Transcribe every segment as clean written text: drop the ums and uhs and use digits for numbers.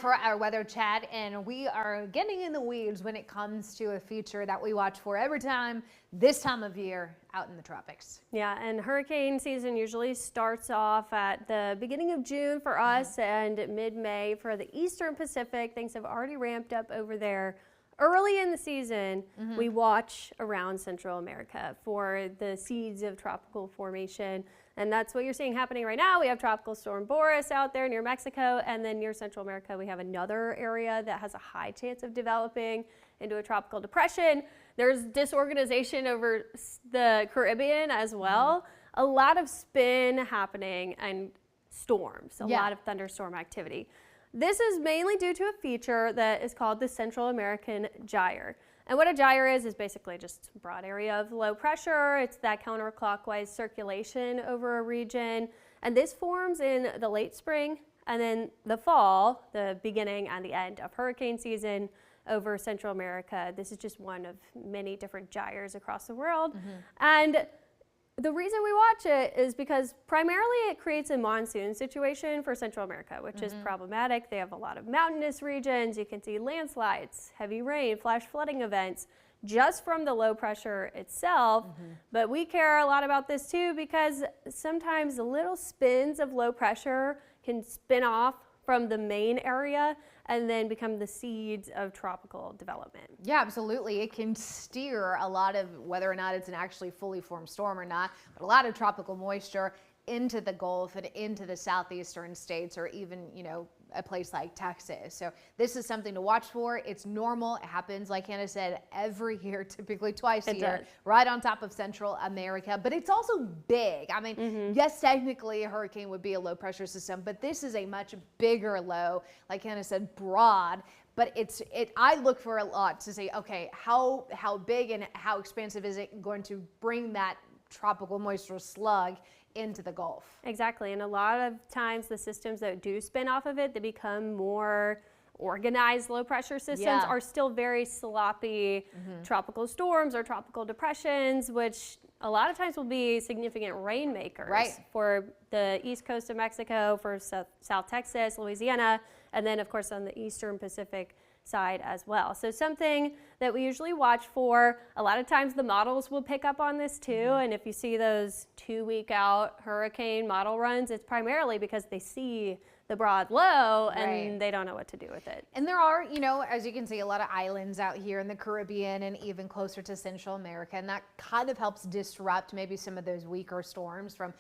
for our weather chat, and we are getting in the weeds when it comes to a feature that we watch for every time this time of year out in the tropics. Yeah, and hurricane season usually starts off at the beginning of June for us and mid-May for the Eastern Pacific. Things have already ramped up over there. Early in the season, we watch around Central America for the seeds of tropical formation. And that's what you're seeing happening right now. We have Tropical Storm Boris out there near Mexico, and then near Central America, we have another area that has a high chance of developing into a tropical depression. There's disorganization over the Caribbean as well. A lot of spin happening and storms, a lot of thunderstorm activity. This is mainly due to a feature that is called the Central American Gyre. And what a gyre is basically just a broad area of low pressure. It's that counterclockwise circulation over a region. And this forms in the late spring and then the fall, the beginning and the end of hurricane season over Central America. This is just one of many different gyres across the world. And the reason we watch it is because primarily it creates a monsoon situation for Central America, which is problematic. They have a lot of mountainous regions. You can see landslides, heavy rain, flash flooding events just from the low pressure itself. But we care a lot about this too because sometimes the little spins of low pressure can spin off from the main area and then become the seeds of tropical development. Yeah, absolutely. It can steer a lot of whether or not it's an actually fully formed storm or not, but a lot of tropical moisture into the Gulf and into the southeastern states, or even, you know, a place like Texas. So this is something to watch for. It's normal. It happens, like Hannah said, every year, typically twice a year, right on top of Central America. But it's also big. I mean, yes, technically a hurricane would be a low pressure system, but this is a much bigger low, like Hannah said, broad. But I look for a lot to say, okay, how big and how expansive is it going to bring that tropical moisture slug into the Gulf? Exactly, and a lot of times the systems that do spin off of it, they become more organized low pressure systems, are still very sloppy tropical storms or tropical depressions, which a lot of times will be significant rainmakers for the east coast of Mexico, for South Texas, Louisiana, and then of course on the Eastern Pacific side as well. So something that we usually watch for, a lot of times the models will pick up on this too, and if you see those 2-week out hurricane model runs, it's primarily because they see the broad low and they don't know what to do with it. And there are, you know, as you can see, a lot of islands out here in the Caribbean and even closer to Central America, and that kind of helps disrupt maybe some of those weaker storms from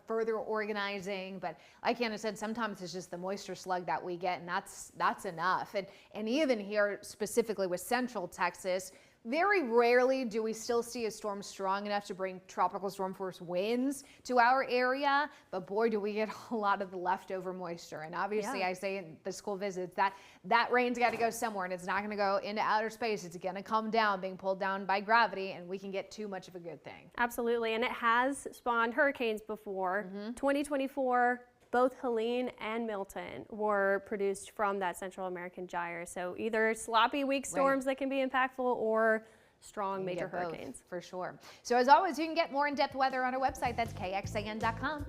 further organizing. But like Hannah said, sometimes it's just the moisture slug that we get, and that's enough. And even here specifically with Central Texas, very rarely do we still see a storm strong enough to bring tropical storm force winds to our area, but boy, do we get a lot of the leftover moisture. And obviously I say in the school visits that rain's got to go somewhere, and it's not going to go into outer space. It's going to come down, being pulled down by gravity, and we can get too much of a good thing. Absolutely, and it has spawned hurricanes before. 2024, both Helene and Milton were produced from that Central American gyre. So either sloppy weak storms that can be impactful or strong major hurricanes. For sure. So as always, you can get more in-depth weather on our website. That's KXAN.com.